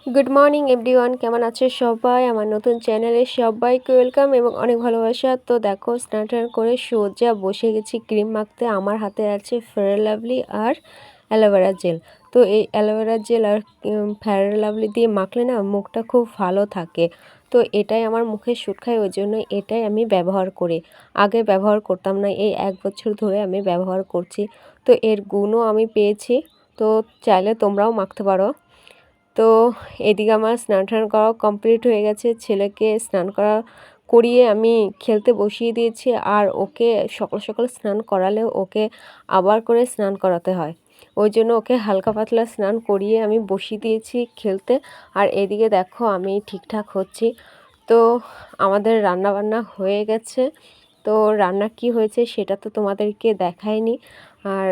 Good morning everyone, কেমন আছে সবাই? আমার নতুন চ্যানেলে সবাইকে ওয়েলকাম এবং অনেক ভালোবাসা। তো দেখো, স্নান টান করে সোজা বসে গেছি ক্রিম মাখতে। আমার হাতে আছে ফেয়ার লাভলি আর অ্যালোভেরা জেল। তো এই অ্যালোভেরা জেল আর ফেয়ার লাভলি দিয়ে মাখলে না মুখটা খুব ভালো থাকে। তো এটাই আমার মুখে শ্যুট খায়, ওই জন্য এটাই আমি ব্যবহার করি। আগে ব্যবহার করতাম না, এই 1 বছর ধরে আমি ব্যবহার করছি। তো এর গুণও আমি পেয়েছি। তো চাইলে তোমরাও মাখতে পারো। তো এদিকে আমার স্নান টান করা কমপ্লিট হয়ে গেছে। ছেলেকে স্নান করিয়ে আমি খেলতে বসিয়ে দিয়েছি। আর ওকে সকাল সকাল স্নান করালে ওকে আবার করে স্নান করাতে হয়, ওই জন্য ওকে হালকা পাতলা স্নান করিয়ে আমি বসিয়ে দিয়েছি খেলতে। আর এদিকে দেখো আমি ঠিকঠাক হচ্ছি। তো আমাদের রান্না বান্না হয়ে গেছে। তো রান্না কি হয়েছে সেটা তো তোমাদেরকে দেখাইনি। আর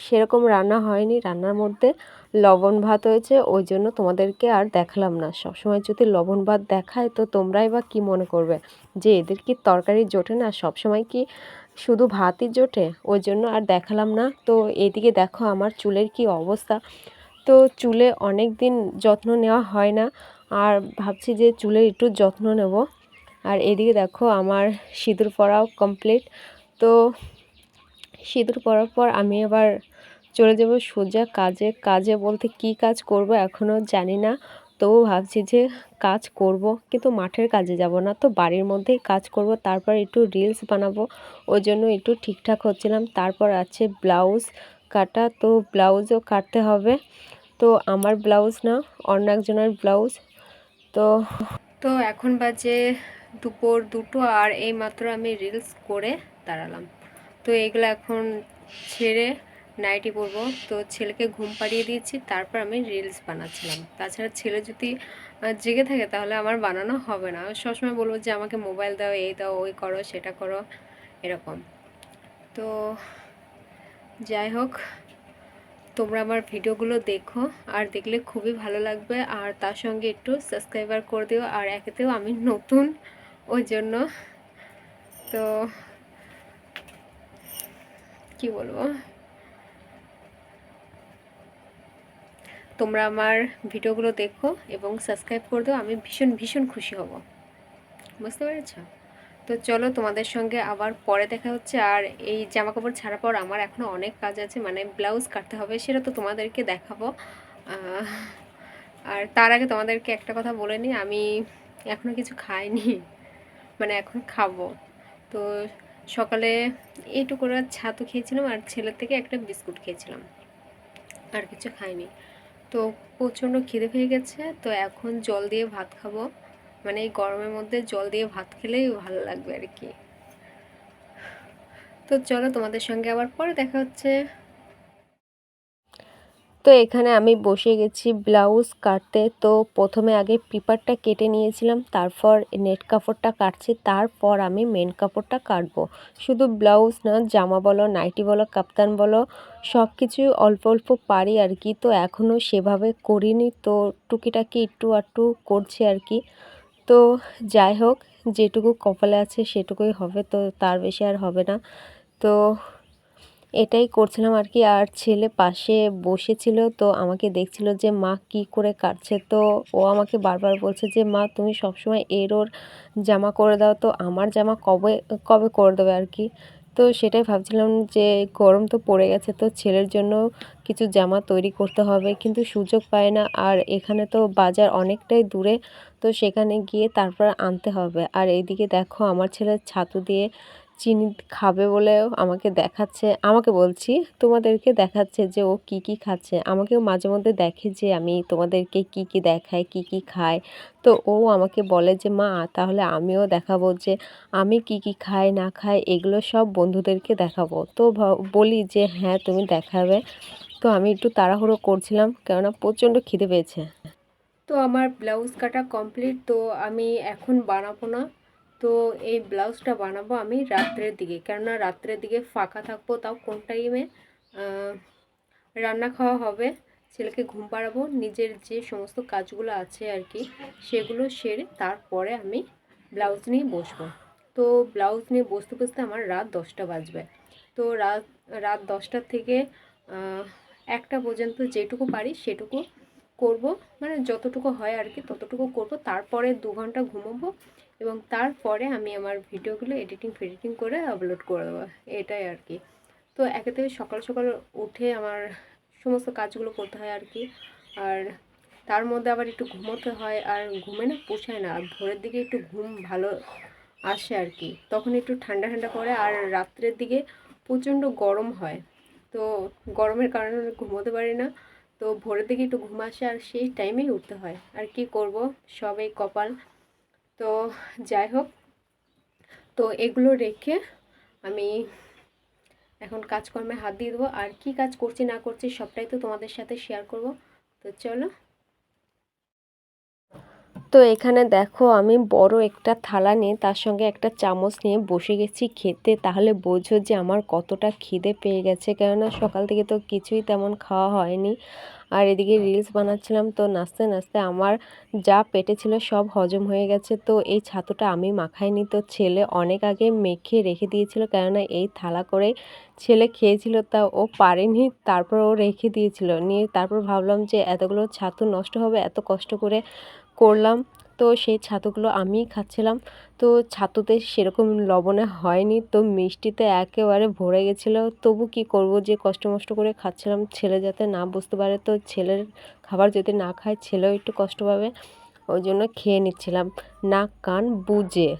সেরকম রান্না হয়নি, রান্নার মধ্যে লবণ ভাত হয়েছে, ওই জন্য তোমাদেরকে আর দেখালাম না। সবসময় যদি লবণ ভাত দেখায় তো তোমরাই বা কী মনে করবে, যে এদের কি তরকারি জোটে না, সবসময় কি শুধু ভাতই জোটে? ওই জন্য আর দেখালাম না। তো এদিকে দেখো আমার চুলের কি অবস্থা। তো চুলে অনেক দিন যত্ন নেওয়া হয় না, আর ভাবছি যে চুলের একটু যত্ন নেব। আর এদিকে দেখো আমার সিঁদুর পরাও কমপ্লিট। তো সিঁদুর পরার পর আমি আবার চলে যাব সোজা কাজে। কাজে বলতে কি কাজ করব এখনও জানি না, তবু ভাবছি যে কাজ করব, কিন্তু মাঠের কাজে যাব না, তো বাড়ির মধ্যেই কাজ করব। তারপর একটু রিলস বানাবো, ওই জন্য একটু ঠিকঠাক হচ্ছিলাম। তারপর আছে ব্লাউজ কাটা, তো ব্লাউজও কাটতে হবে। তো আমার ব্লাউজ না, অন্য একজনের ব্লাউজ। তো তো এখন বাজে দুপুর 2টো, আর এইমাত্র আমি রিলস করে দাঁড়ালাম। তো এগুলো এখন ছেড়ে নাইটি পরবো। তো ছেলেকে ঘুম পাড়িয়ে দিয়েছি, তারপর আমি রিলস বানাচ্ছিলাম। তাছাড়া ছেলে যদি জেগে থাকে তাহলে আমার বানানো হবে না। সবসময় বলবো যে আমাকে মোবাইল দাও, এই দাও, ওই করো, সেটা করো, এরকম। তো যাই হোক, তোমরা আমার ভিডিওগুলো দেখো, আর দেখলে খুবই ভালো লাগবে। আর তার সঙ্গে একটু সাবস্ক্রাইবার করে দিও। আর একেতেও আমি নতুন, ওই জন্য। তো কি বলবো, তোমরা আমার ভিডিওগুলো দেখো এবং সাবস্ক্রাইব করে দিও, আমি ভীষণ ভীষণ খুশি হব। বুঝতে পেরেছ? তো চলো, তোমাদের সঙ্গে আবার পরে দেখা হচ্ছে। আর এই জামা কাপড় ছাড়া পর আমার এখনও অনেক কাজ আছে, মানে ব্লাউজ কাটতে হবে, সেটা তো তোমাদেরকে দেখাবো। আর তার আগে তোমাদেরকে একটা কথা বলে নিই, আমি এখনও কিছু খাইনি, মানে এখন খাবো। তো সকালে এইটুকু করে ছাতু খেয়েছিলাম, আর ছেলের থেকে একটা বিস্কুট খেয়েছিলাম, আর কিছু খাইনি। তো প্রচণ্ড খিদে পেয়ে গেছে, তো এখন জল দিয়ে ভাত খাবো। মানে এই গরমের মধ্যে জল দিয়ে ভাত খেলেই ভালো লাগবে আর কি। তো চলো, তোমাদের সঙ্গে আবার পরে দেখা হচ্ছে। তো এখানে আমি বসে গেছি ব্লাউজ কাটতে। তো প্রথমে আগে পিপারটা কেটে নিয়েছিলাম, তারপর নেট কাপড়টা কাটছি, তারপর আমি মেন কাপড়টা কাটবো। শুধু ব্লাউজ না, জামা বলো, নাইটি বলো, কাপ্তান বলো, সব কিছু অল্প অল্প পারি আর কি। তো এখনও সেভাবে করিনি, তো টুকিটাকি একটু আধটু করছি আর কি। তো যাই হোক, যেটুকু কপালে আছে সেটুকুই হবে, তো তার বেশি আর হবে না। তো এটাই করছিলাম আর কি। আর ছেলে পাশে বসেছিল, তো আমাকে দেখছিল যে মা কি করে কাটছে। তো ও আমাকে বারবার বলছে যে মা, তুমি সবসময় ওর জামা করে দাও, তো আমার জামা কবে কবে করে দেবে আর কি। তো সেটাই ভাবছিলাম যে গরম তো পড়ে গেছে, তো ছেলের জন্য কিছু জামা তৈরি করতে হবে, কিন্তু সুযোগ পায় না। আর এখানে তো বাজার অনেকটাই দূরে, তো সেখানে গিয়ে তারপর আনতে হবে। আর এইদিকে দেখো আমার ছেলে ছাতু দিয়ে চিনি খাবে বলেও আমাকে দেখাচ্ছে, আমাকে বলছি, তোমাদেরকে দেখাচ্ছে যে ও কি কি খাচ্ছে। আমাকেও মাঝে মধ্যে দেখে যে আমি তোমাদেরকে কি কি দেখাই, কি কি খায়। তো ও আমাকে বলে যে মা, তাহলে আমিও দেখাবো যে আমি কি কি খাই না খাই, এগুলো সব বন্ধুদেরকে দেখাবো। তো বলি যে হ্যাঁ তুমি দেখাবে। তো আমি একটু তাড়াহুড়ো করছিলাম, কেননা প্রচণ্ড খিদে পেয়েছে। তো আমার ব্লাউজ কাটা কমপ্লিট, তো আমি এখন বানাবো না। তো এই ব্লাউজটা বানাবো আমি রাত্রের দিকে, কেননা রাত্রের দিকে ফাঁকা থাকবো। তাও কোন টাইমে রান্না খাওয়া হবে, ছেলেকে ঘুম পাড়াবো, নিজের যে সমস্ত কাজগুলো আছে আর কি সেগুলো সেরে তারপরে আমি ব্লাউজ নিয়ে বসবো। তো ব্লাউজ নিয়ে বসতে বসতে আমার রাত 10টা বাজবে। তো রাত 10টা থেকে 1টা পর্যন্ত যেটুকু পারি সেটুকু করব, মানে যতটুকু হয় আর কি ততটুকু করব, তারপরে 2 ঘন্টা ঘুমোবো এবং তারপরে আমি আমার ভিডিওগুলো এডিটিং করে আপলোড করে দেবো, এটাই আর কি। তো একে থেকে সকাল সকাল উঠে আমার সমস্ত কাজগুলো করতে হয় আর কি, আর তার মধ্যে আবার একটু ঘুমোতে হয়, আর ঘুমে না পোষায় না, আর ভোরের দিকে একটু ঘুম ভালো আসে আর কি, তখন একটু ঠান্ডা ঠান্ডা করে, আর রাত্রের দিকে প্রচণ্ড গরম হয়, তো গরমের কারণে ঘুমোতে পারি না, তো ভোরের দিকে একটু ঘুম আসে আর সেই টাইমেই উঠতে হয়, আর কি করব, সবই কপাল। তো যাই হোক, তো এগুলো রেখে আমি এখন কাজকর্মে হাত দিয়ে দেবো, আর কি কাজ করছি না করছি সবটাই তো তোমাদের সাথে শেয়ার করব। তো চলো। তো এখানে দেখো আমি বড় একটা থালা নিয়ে তার সঙ্গে একটা চামচ নিয়ে বসে গেছি খেতে, তাহলে বোঝো যে আমার কতটা খিদে পেয়ে গেছে, কেননা সকাল থেকে তো কিছুই তেমন খাওয়া হয়নি। আর এদিকে রিলস বানাচ্ছিলাম, তো নাচতে নাচতে আমার যা পেটে ছিল সব হজম হয়ে গেছে। তো এই ছাতুটা আমি মাখাইনি, তো ছেলে অনেক আগে মেখে রেখে দিয়েছিল, কেননা এই থালা করে ছেলে খেয়েছিল, তা ও পারেনি, তারপর ও রেখে দিয়েছিল নিয়ে, তারপর ভাবলাম যে এতগুলো ছাতু নষ্ট হবে, এত কষ্ট করে করলাম, তো সেই ছাতুগুলো আমিই খাচ্ছিলাম। তো ছাতুতে সেরকম লবণে হয়নি, তো মিষ্টিতে একেবারে ভরে গেছিলো, তবু কি করব, যে কষ্ট মষ্ট করে খাচ্ছিলাম, ছেলে যাতে না বুঝতে পারে, তো ছেলের খাবার যদি না খায় ছেলেও একটু কষ্ট পাবে, ওই জন্য খেয়ে নিচ্ছিলাম নাক কান বুজে।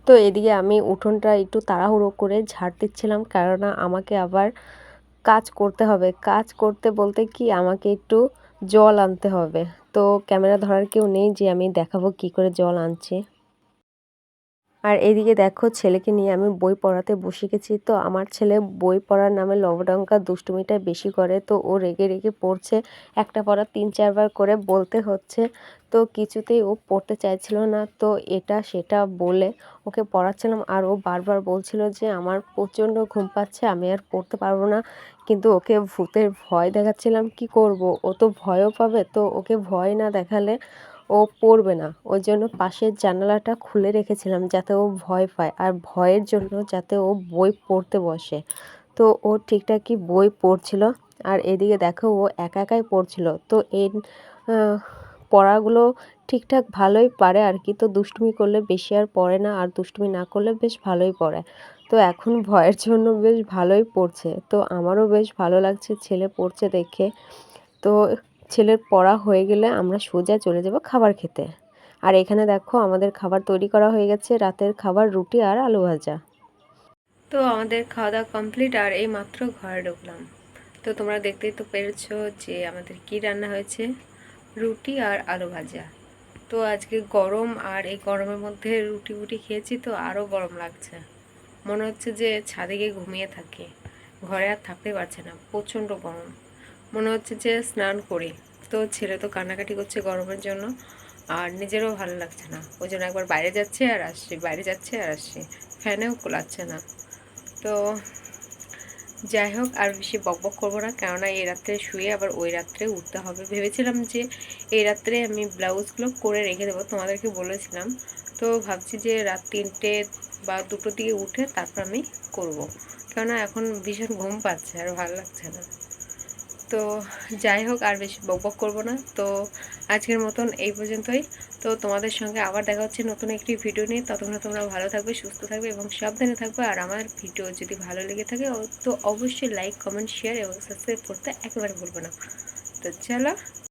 তো এদিকে আমি উঠোনটা একটু তাড়াহুড়ো করে ঝাড় দিচ্ছিলাম, কেননা আমাকে আবার কাজ করতে হবে, কাজ করতে বলতে কি আমাকে একটু জল আনতে হবে। তো ক্যামেরা ধরার কেউ নেই যে আমি দেখাবো কি করে জল আনছি। আর এদিকে দেখো ছেলেকে নিয়ে আমি বই পড়াতে বসে গেছি, তো আমার ছেলে বই পড়ার নামে লবডঙ্কা দুষ্টুমিটা বেশি করে, তো ও রেগে রেগে পড়ছে, একটা পড়া 3-4 বার করে বলতে হচ্ছে, তো কিছুতেই ও পড়তে চাইছিল না, তো এটা সেটা বলে ওকে পড়াচ্ছিলাম, আর ও বারবার বলছিল যে আমার প্রচণ্ড ঘুম পাচ্ছে, আমি আর পড়তে পারবো না, কিন্তু ওকে ভূতের ভয় দেখাচ্ছিলাম, কি করব, ও তো ভয়ও পাবে, তো ওকে ভয় না দেখালে ও পড়বে না, ওই জন্য পাশের জানালাটা খুলে রেখেছিলাম যাতে ও ভয় পায়, আর ভয়ের জন্য যাতে ও বই পড়তে বসে। তো ও ঠিকঠাকই বই পড়ছিল, আর এদিকে দেখো ও একা একাই পড়ছিল, তো এই পড়াগুলো ঠিকঠাক ভালোই পারে আর কি, তো দুষ্টুমি করলে বেশি আর পড়ে না, আর দুষ্টুমি না করলে বেশ ভালোই পড়ে। তো এখন ভয়ের জন্য বেশ ভালোই পড়ছে, তো আমারও বেশ ভালো লাগছে ছেলে পড়ছে দেখে। তো ছেলের পড়া হয়ে গেলে আমরা সোজা চলে যাব খাবার খেতে। আর এখানে দেখো আমাদের খাবার তৈরি করা হয়ে গেছে, রাতের খাবার রুটি আর আলু ভাজা। তো আমাদের খাওয়া দাওয়া কমপ্লিট, আর এই মাত্র ঘরে ঢুকলাম। তো তোমরা দেখতেই তো পেরেছো যে আমাদের কি রান্না হয়েছে, রুটি আর আলু ভাজা। তো আজকে গরম, আর এই গরমের মধ্যে রুটি বুটি খেয়েছি, তো আরও গরম লাগছে, মনে হচ্ছে যে ছাদে গিয়ে ঘুমিয়ে থাকি, ঘরে আর থাকতে পারছে না, প্রচণ্ড গরম, মনে হচ্ছে যে স্নান করি। তো ছেলে তো কান্নাকাটি করছে গরমের জন্য, আর নিজেরও ভালো লাগছে না, ওই জন্য একবার বাইরে যাচ্ছে আর আসছি, বাইরে যাচ্ছে আর আসছি, ফ্যানেও কোলাচ্ছে না। তো যাই হোক, আর বেশি বকবক করবো না, কেননা এই রাত্রে শুয়ে আবার ওই রাত্রে উঠতে হবে। ভেবেছিলাম যে এই রাত্রে আমি ব্লাউজগুলো করে রেখে দেবো, তোমাদেরকে বলেছিলাম, তো ভাবছি যে রাত 3টে বা 2টোর দিকে উঠে তারপর আমি করব, কেননা এখন ভীষণ ঘুম পাচ্ছে আর ভালো লাগছে না। তো যাই হোক, আর বেশি বকবক করবো না, তো আজকের মতন এই পর্যন্তই। তো তোমাদের সঙ্গে আবার দেখা হচ্ছে নতুন একটি ভিডিও নিয়ে, ততক্ষণ তোমরা ভালো থাকবে, সুস্থ থাকবে এবং সাবধানে থাকবে। আর আমার ভিডিও যদি ভালো লেগে থাকে তো অবশ্যই লাইক, কমেন্ট, শেয়ার এবং সাবস্ক্রাইব করতে একেবারে ভুলবে না। তো চলো।